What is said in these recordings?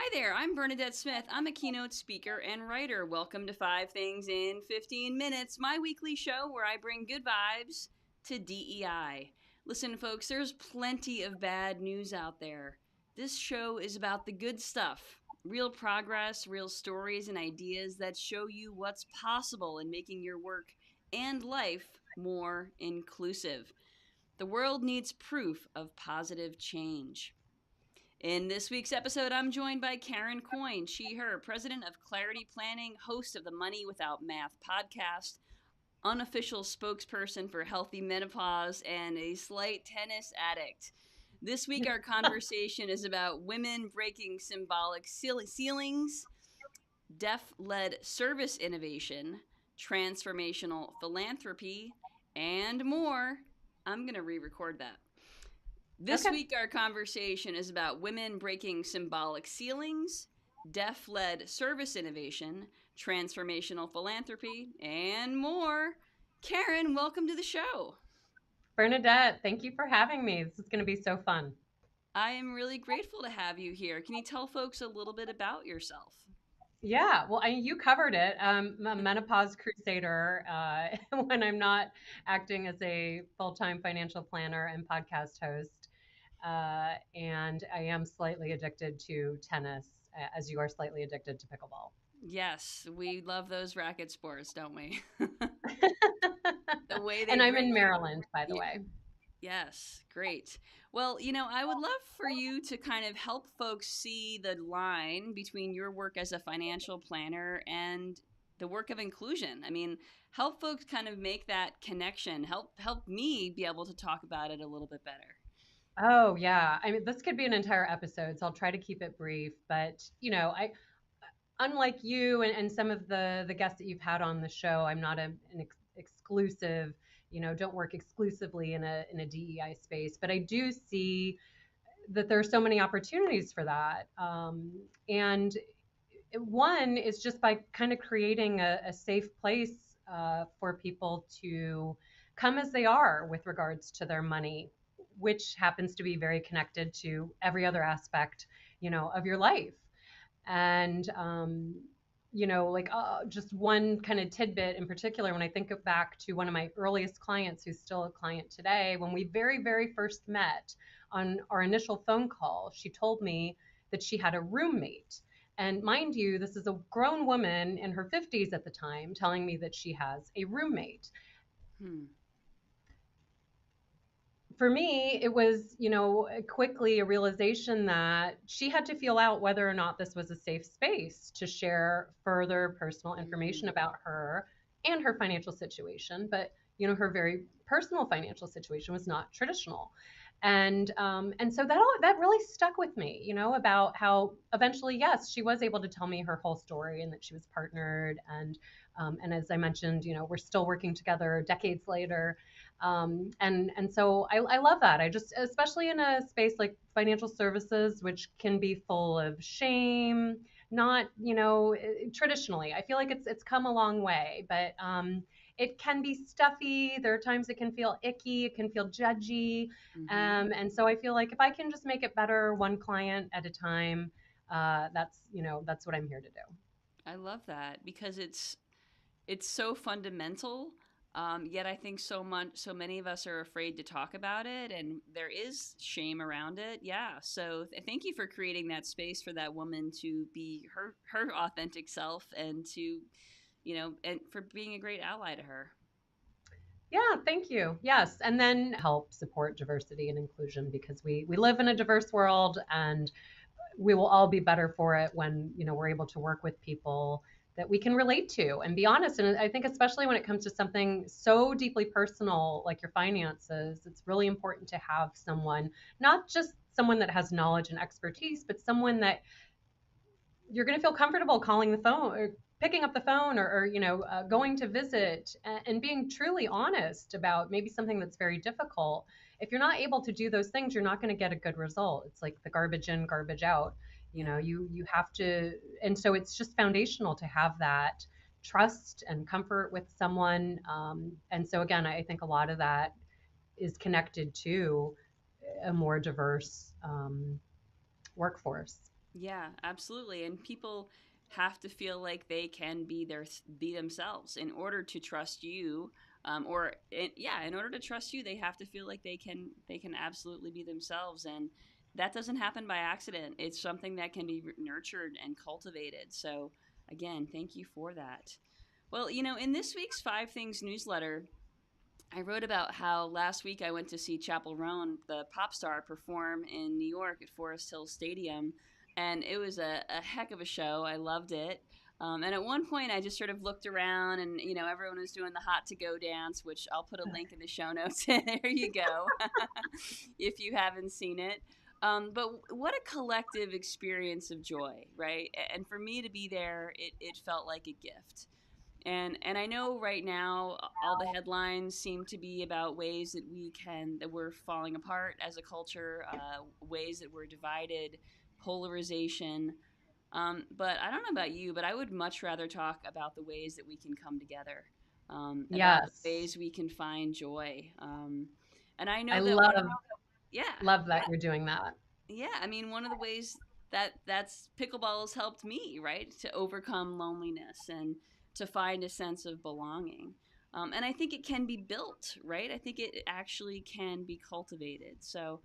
Hi there, I'm Bernadette Smith. I'm a keynote speaker and writer. Welcome to 5 Things in 15 Minutes, my weekly show where I bring good vibes to DEI. Listen, folks, there's plenty of bad news out there. This show is about the good stuff, real progress, real stories, and ideas that show you what's possible in making your work and life more inclusive. The world needs proof of positive change. In this week's episode, I'm joined by Karen Coyne, she, her, president of Clarity Planning, host of the Money Without Math podcast, unofficial spokesperson for healthy menopause, and a slight tennis addict. This week, our conversation is about women breaking symbolic ceilings, deaf led service innovation, transformational philanthropy, and more. I'm going to re record that. This Okay. week, our conversation is about women breaking symbolic ceilings, deaf led service innovation, transformational philanthropy, and more. Karen, welcome to the show. Bernadette, thank you for having me. This is going to be so fun. I am really grateful to have you here. Can you tell folks a little bit about yourself? Yeah, well, you covered it. I'm a menopause crusader when I'm not acting as a full-time financial planner and podcast host. And I am slightly addicted to tennis, as you are slightly addicted to pickleball. Yes, we love those racket sports, don't we? The way they And I'm in bring Maryland, by the way. Yes, great. Well, I would love for you to kind of help folks see the line between your work as a financial planner and the work of inclusion. I mean, help folks kind of make that connection. Help me be able to talk about it a little bit better. Oh, yeah. I mean, this could be an entire episode, so I'll try to keep it brief. But, I unlike you and some of the guests that you've had on the show, I'm not exclusive, don't work exclusively in a DEI space, but I do see that there are so many opportunities for that. And one is just by kind of creating a safe place for people to come as they are with regards to their money, which happens to be very connected to every other aspect, of your life. And like just one kind of tidbit in particular, when I think back to one of my earliest clients who's still a client today, when we very, very first met on our initial phone call, she told me that she had a roommate. And mind you, this is a grown woman in her 50s at the time telling me that she has a roommate. Hmm. For me, it was, quickly a realization that she had to feel out whether or not this was a safe space to share further personal information Mm. about her and her financial situation. But, her very personal financial situation was not traditional. And so that really stuck with me, about how eventually, yes, she was able to tell me her whole story and that she was partnered. And as I mentioned, we're still working together decades later. And so I love that. I just, especially in a space like financial services, which can be full of shame, not, traditionally, I feel like it's come a long way, but it can be stuffy. There are times it can feel icky, it can feel judgy. Mm-hmm. And so I feel like if I can just make it better one client at a time, that's what I'm here to do. I love that because it's so fundamental. Yet I think so many of us are afraid to talk about it, and there is shame around it. Yeah. So thank you for creating that space for that woman to be her authentic self, and to, and for being a great ally to her. Yeah, thank you. Yes, and then help support diversity and inclusion because we live in a diverse world, and we will all be better for it when, we're able to work with people that we can relate to and be honest. And I think especially when it comes to something so deeply personal like your finances, it's really important to have someone, not just someone that has knowledge and expertise, but someone that you're going to feel comfortable calling the phone or picking up the phone, or going to visit, and being truly honest about maybe something that's very difficult. If you're not able to do those things, you're not going to get a good result. It's like the garbage in, garbage out. Yeah. You have to. And so it's just foundational to have that trust and comfort with someone. And so again, I think a lot of that is connected to a more diverse workforce. Yeah, absolutely. And people have to feel like they can be themselves in order to trust you. Yeah, in order to trust you, they have to feel like they can absolutely be themselves, and that doesn't happen by accident. It's something that can be nurtured and cultivated. So, again, thank you for that. Well, in this week's Five Things newsletter, I wrote about how last week I went to see Chappell Roan, the pop star, perform in New York at Forest Hill Stadium, and it was a heck of a show. I loved it. And at one point, I just sort of looked around, and everyone was doing the hot to go dance, which I'll put a link in the show notes. There you go, if you haven't seen it. But what a collective experience of joy, right? And for me to be there, it felt like a gift. And I know right now all the headlines seem to be about ways that we're falling apart as a culture, ways that we're divided, polarization. But I don't know about you, but I would much rather talk about the ways that we can come together, about the Yes. ways we can find joy. And I I know that love yeah, love that you're doing that. yeah. I mean, one of the ways that's pickleball has helped me, right, to overcome loneliness and to find a sense of belonging. And I think it can be built, right? I think it actually can be cultivated. So,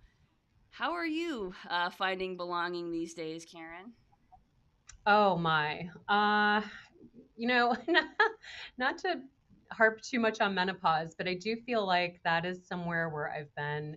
how are you finding belonging these days, Karen? Oh my. You know, not to harp too much on menopause, but I do feel like that is somewhere where I've been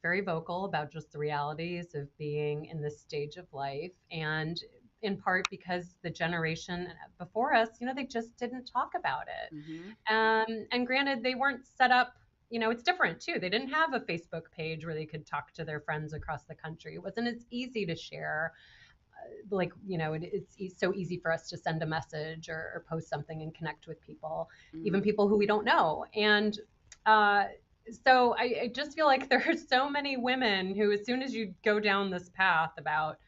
very vocal about just the realities of being in this stage of life. And in part because the generation before us, they just didn't talk about it. Mm-hmm. And granted, they weren't set up. It's different too. They didn't have a Facebook page where they could talk to their friends across the country. It wasn't as easy to share, like it's so easy for us to send a message or post something and connect with people, even Mm-hmm. people who we don't know. And uh, so I just feel like there are so many women who, as soon as you go down this path about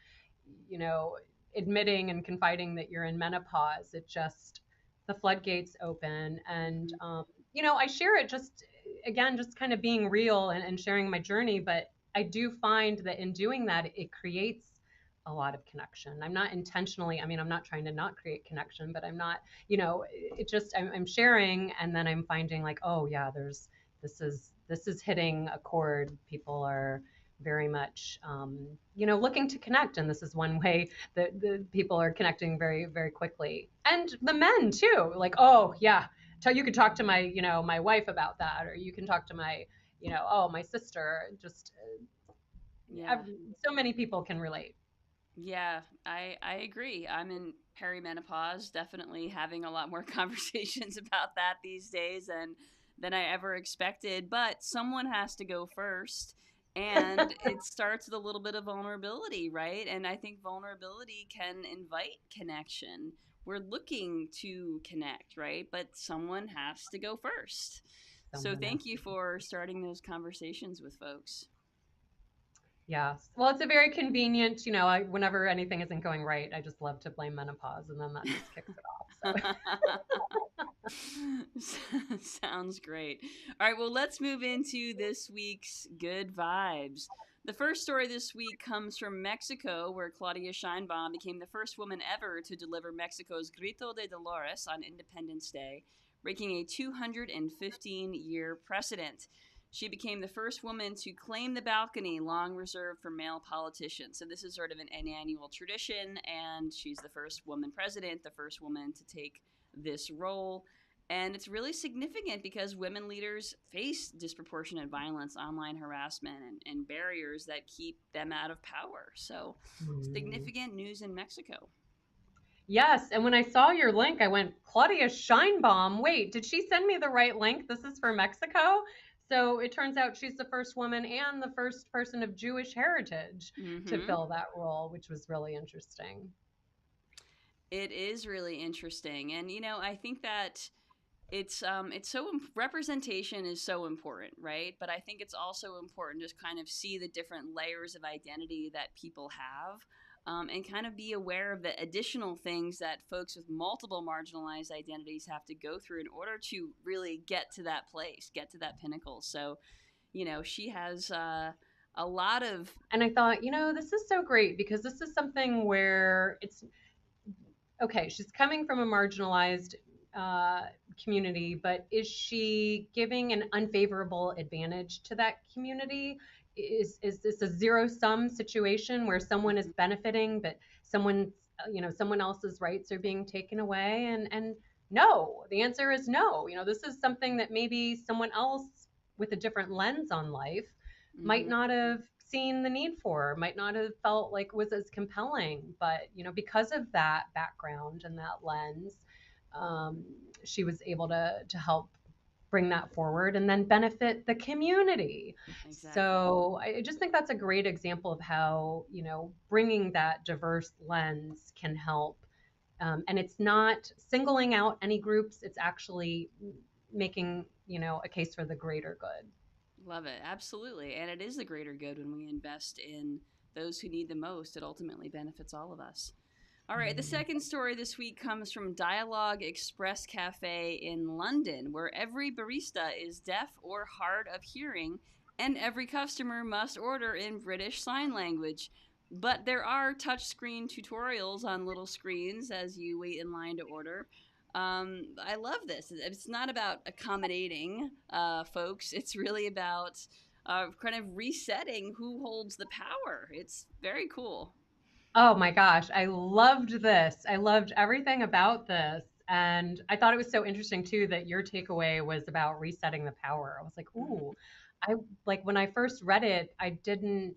you know admitting and confiding that you're in menopause, it just, the floodgates open. And Mm-hmm. I share it, just again, just kind of being real and sharing my journey. But I do find that in doing that, it creates a lot of connection. I'm not intentionally, I mean, I'm not trying to not create connection, but I'm not, it just, I'm sharing, and then I'm finding like, oh yeah, this is hitting a chord. People are very much, looking to connect, and this is one way that the people are connecting very, very quickly. And the men too, like, oh yeah, you could talk to my wife about that, or you can talk to my, oh, my sister. Just Yeah. so many people can relate. Yeah, I agree. I'm in perimenopause, definitely having a lot more conversations about that these days than I ever expected, but someone has to go first. And it starts with a little bit of vulnerability, right? And I think vulnerability can invite connection. We're looking to connect, right? But someone has to go first. So Someone else. thank you for starting those conversations with folks. Yes. Well, it's a very convenient, whenever anything isn't going right, I just love to blame menopause, and then that just kicks it off. So Sounds great. All right, well, let's move into this week's good vibes. The first story this week comes from Mexico, where Claudia Sheinbaum became the first woman ever to deliver Mexico's Grito de Dolores on Independence Day, breaking a 215-year precedent. She became the first woman to claim the balcony long reserved for male politicians. So, this is sort of an annual tradition, and she's the first woman president, the first woman to take this role. And it's really significant because women leaders face disproportionate violence, online harassment, and barriers that keep them out of power. So, mm. significant news in Mexico. Yes, and when I saw your link, I went, Claudia Scheinbaum. Wait, did she send me the right link? This is for Mexico. So it turns out she's the first woman and the first person of Jewish heritage to Mm-hmm. fill that role, which was really interesting. It is really interesting. And, I think that it's so representation is so important, right? But I think it's also important to kind of see the different layers of identity that people have, and kind of be aware of the additional things that folks with multiple marginalized identities have to go through in order to really get to that place, get to that pinnacle. So, she has a lot of And I thought, this is so great because this is something where it's okay, she's coming from a marginalized uh, community, but is she giving an unfavorable advantage to that community? Is this a zero sum situation where someone is benefiting, but someone else's rights are being taken away? And no, the answer is no. This is something that maybe someone else with a different lens on life might mhm, not have seen the need for, might not have felt like was as compelling. But because of that background and that lens, um, she was able to help bring that forward and then benefit the community. exactly. So I just think that's a great example of how bringing that diverse lens can help. And it's not singling out any groups. It's actually making a case for the greater good. Love it. Absolutely. And it is the greater good when we invest in those who need the most. It ultimately benefits all of us. All right, the Mm. second story this week comes from Dialogue Express Cafe in London, where every barista is deaf or hard of hearing, and every customer must order in British Sign Language. But there are touchscreen tutorials on little screens as you wait in line to order. I love this. It's not about accommodating folks, it's really about kind of resetting who holds the power. It's very cool. Oh my gosh, I loved this. I loved everything about this. And I thought it was so interesting too that your takeaway was about resetting the power. I was like, Mhm. ooh, I like when I first read it, I didn't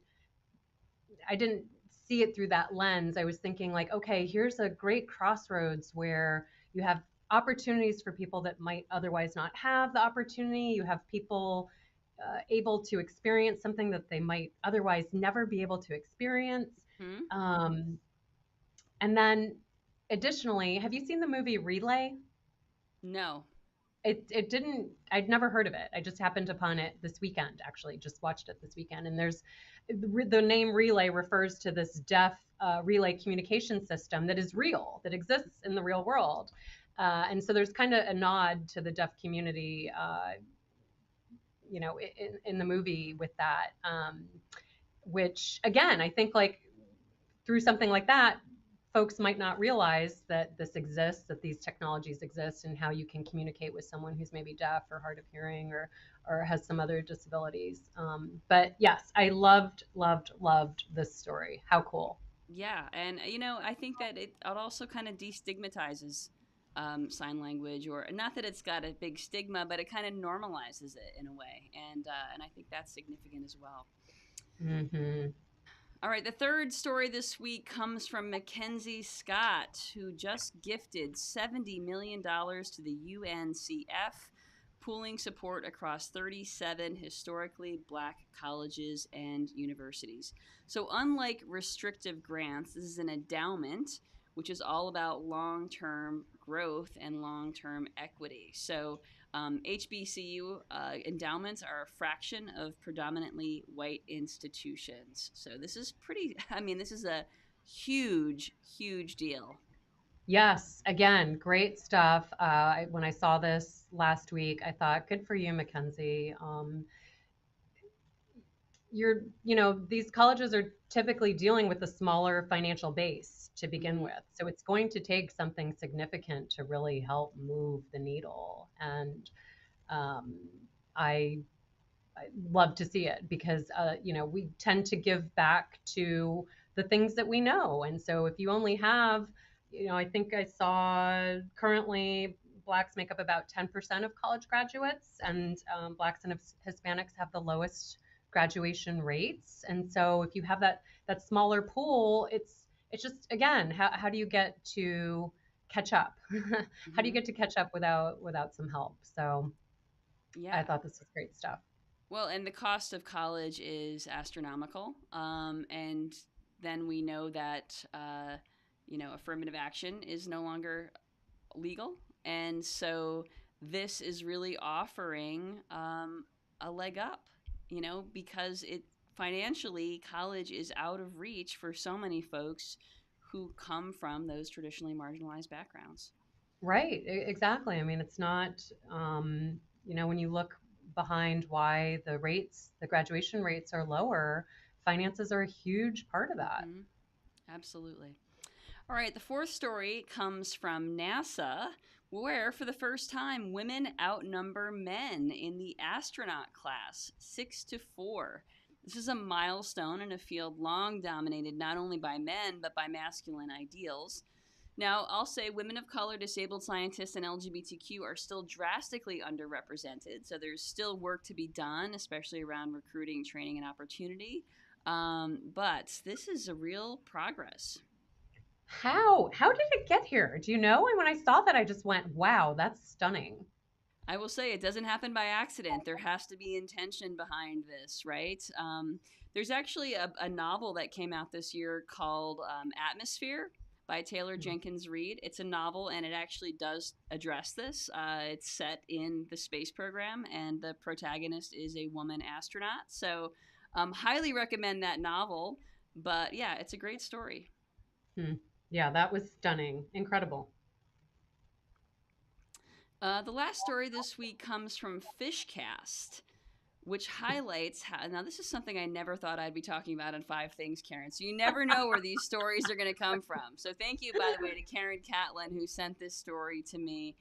see it through that lens. I was thinking like, okay, here's a great crossroads where you have opportunities for people that might otherwise not have the opportunity. You have people able to experience something that they might otherwise never be able to experience. Hmm? Um, and then additionally, have you seen the movie Relay? No. It didn't, I'd never heard of it. I just happened upon it this weekend, actually, just watched it this weekend. And the name Relay refers to this deaf relay communication system that is real, that exists in the real world. And so there's kind of a nod to the deaf community, in the movie with that, which again, I think like through something like that, folks might not realize that this exists, that these technologies exist, and how you can communicate with someone who's maybe deaf or hard of hearing or has some other disabilities. But yes, I loved this story. How cool! Yeah, and I think that it also kind of destigmatizes sign language, or not that it's got a big stigma, but it kind of normalizes it in a way, and I think that's significant as well. Hmm. All right, the third story this week comes from Mackenzie Scott, who just gifted $70 million to the UNCF, pooling support across 37 historically black colleges and universities. So, unlike restrictive grants, this is an endowment, which is all about long term growth and long term equity. So, HBCU endowments are a fraction of predominantly white institutions. So this is pretty, I mean, this is a huge, huge deal. Yes, again, great stuff. When I saw this last week, I thought, good for you, Mackenzie. These colleges are typically dealing with a smaller financial base to begin Hmm. with. So it's going to take something significant to really help move the needle. And um, I, I love to see it because, we tend to give back to the things that we know. And so if you only have, I think I saw currently blacks make up about 10% of college graduates, and blacks and Hispanics have the lowest graduation rates. And so if you have that smaller pool, it's just again, how do you get to catch up? How do you Hmm. get to catch up without some help? So I Yeah. thought this was great stuff. Well, and the cost of college is astronomical. And then we know that, affirmative action is no longer legal. And so this is really offering a leg up, because it financially, college is out of reach for so many folks who come from those traditionally marginalized backgrounds. Right, exactly. I mean, it's not, when you look behind why the graduation rates are lower. Finances are a huge part of that. Hmm. Absolutely. All right, the fourth story comes from NASA, where for the first time women outnumber men in the astronaut class, 6-4. This is a milestone in a field long dominated not only by men but by masculine ideals. Now, I'll say women of color, disabled scientists, and LGBTQ are still drastically underrepresented, so there's still work to be done, especially around recruiting, training, and opportunity. But this is a real progress. How did it get here? Do you know? And when I saw that, I just went, wow, that's stunning. I will say it doesn't happen by accident. There has to be intention behind this, right? There's actually a novel that came out this year called Atmosphere by Taylor Jenkins Reid. It's a novel and it actually does address this. It's set in the space program, and the protagonist is a woman astronaut. So, highly recommend that novel. But yeah, it's a great story. Hmm. Yeah, that was stunning. Incredible. The last story this week comes from Fishcast, which highlights how. Now, this is something I never thought I'd be talking about in Five Things, Karen. So, you never know where these stories are going to come from. So, thank you, by the way, to Karen Catlin, who sent this story to me.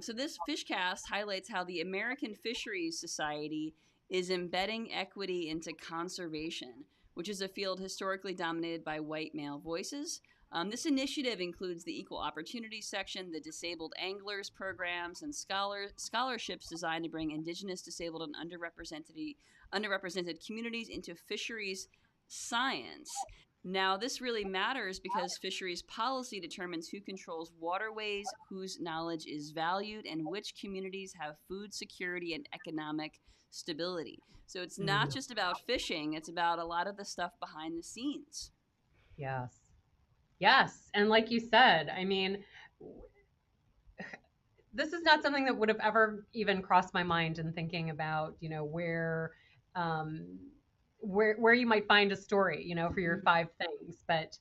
So, this Fishcast highlights how the American Fisheries Society is embedding equity into conservation, which is a field historically dominated by white male voices. This initiative includes the Equal Opportunity Section, the Disabled Anglers programs, and scholarships designed to bring Indigenous, disabled, and underrepresented communities into fisheries science. Now, this really matters because fisheries policy determines who controls waterways, whose knowledge is valued, and which communities have food security and economic stability. So it's not Mm, just about fishing, it's about a lot of the stuff behind the scenes. yes. Yes. And like you said, I mean, this is not something that would have ever even crossed my mind in thinking about, um, where you might find a story, for your five things. But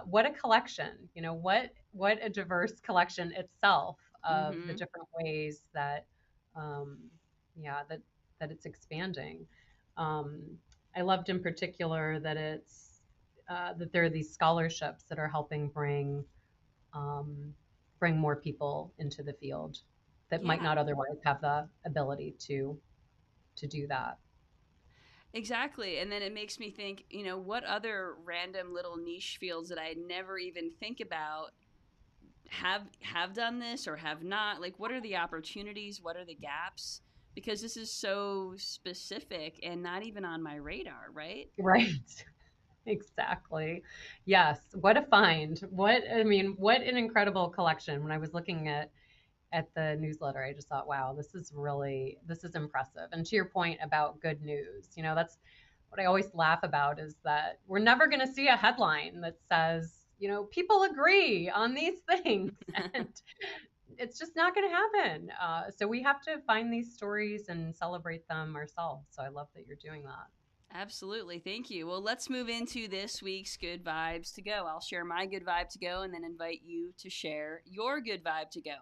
what a collection, what a diverse collection itself of the Mm-hmm. different ways that, um, yeah, that it's expanding. Um, I loved in particular that that there are these scholarships that are helping um, bring more people into the field that might Yeah, not otherwise have the ability to do that. exactly. And then it makes me think, what other random little niche fields that I never even think about have done this or have not? Like, what are the opportunities? What are the gaps? Because this is so specific and not even on my radar, right? Right. Exactly. Yes. What a find. What an incredible collection. When I was looking at the newsletter, I just thought, wow, this is impressive. And to your point about good news, that's what I always laugh about is that we're never going to see a headline that says, people agree on these things. And it's just not going to happen. So we have to find these stories and celebrate them ourselves. So I love that you're doing that. Absolutely. Thank you. Well, let's move into this week's good vibes to go. I'll share my good vibe to go and then invite you to share your good vibe to go.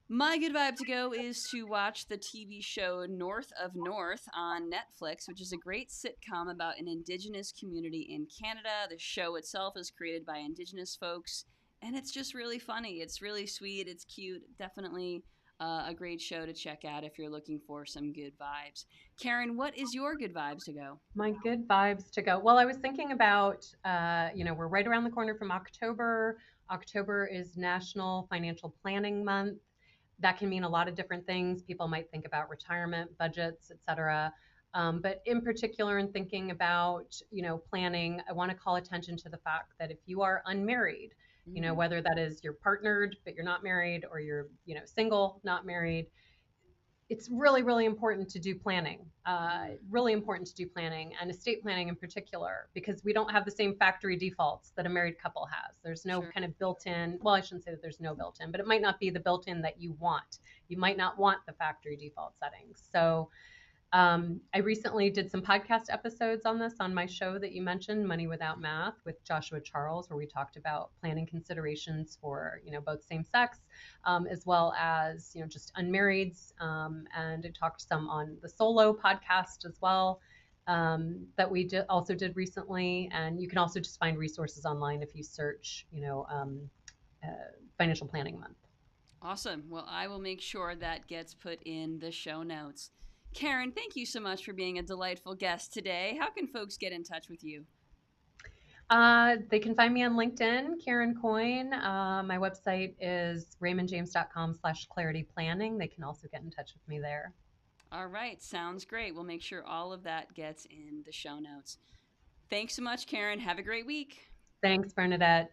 My good vibe to go is to watch the TV show North of North on Netflix, which is a great sitcom about an Indigenous community in Canada. The show itself is created by Indigenous folks, and it's just really funny. It's really sweet. It's cute. Definitely a great show to check out if you're looking for some good vibes. Karen, what is your good vibes to go? My good vibes to go. Well, I was thinking about, we're right around the corner from October. October is National Financial Planning Month. That can mean a lot of different things. People might think about retirement, budgets, et cetera. But in particular, in thinking about, planning, I want to call attention to the fact that if you are unmarried, Mm-hmm. whether that is you're partnered but you're not married, or you're, single, not married, it's really, really important to do planning. Really important to do planning, and estate planning in particular, because we don't have the same factory defaults that a married couple has. There's no Sure. kind of built-in. Well, I shouldn't say that there's no built-in, but it might not be the built-in that you want. You might not want the factory default settings. So I recently did some podcast episodes on this on my show that you mentioned, Money Without Math, with Joshua Charles, where we talked about planning considerations for, both same sex, as well as, just unmarrieds. And I talked some on the solo podcast as well, that we also did recently. And you can also just find resources online if you search, uh, Financial Planning Month. Awesome. Well, I will make sure that gets put in the show notes. Karen, thank you so much for being a delightful guest today. How can folks get in touch with you? They can find me on LinkedIn, Karen Coyne. My website is raymondjames.com/clarity planning. They can also get in touch with me there. All right. Sounds great. We'll make sure all of that gets in the show notes. Thanks so much, Karen. Have a great week. Thanks, Bernadette.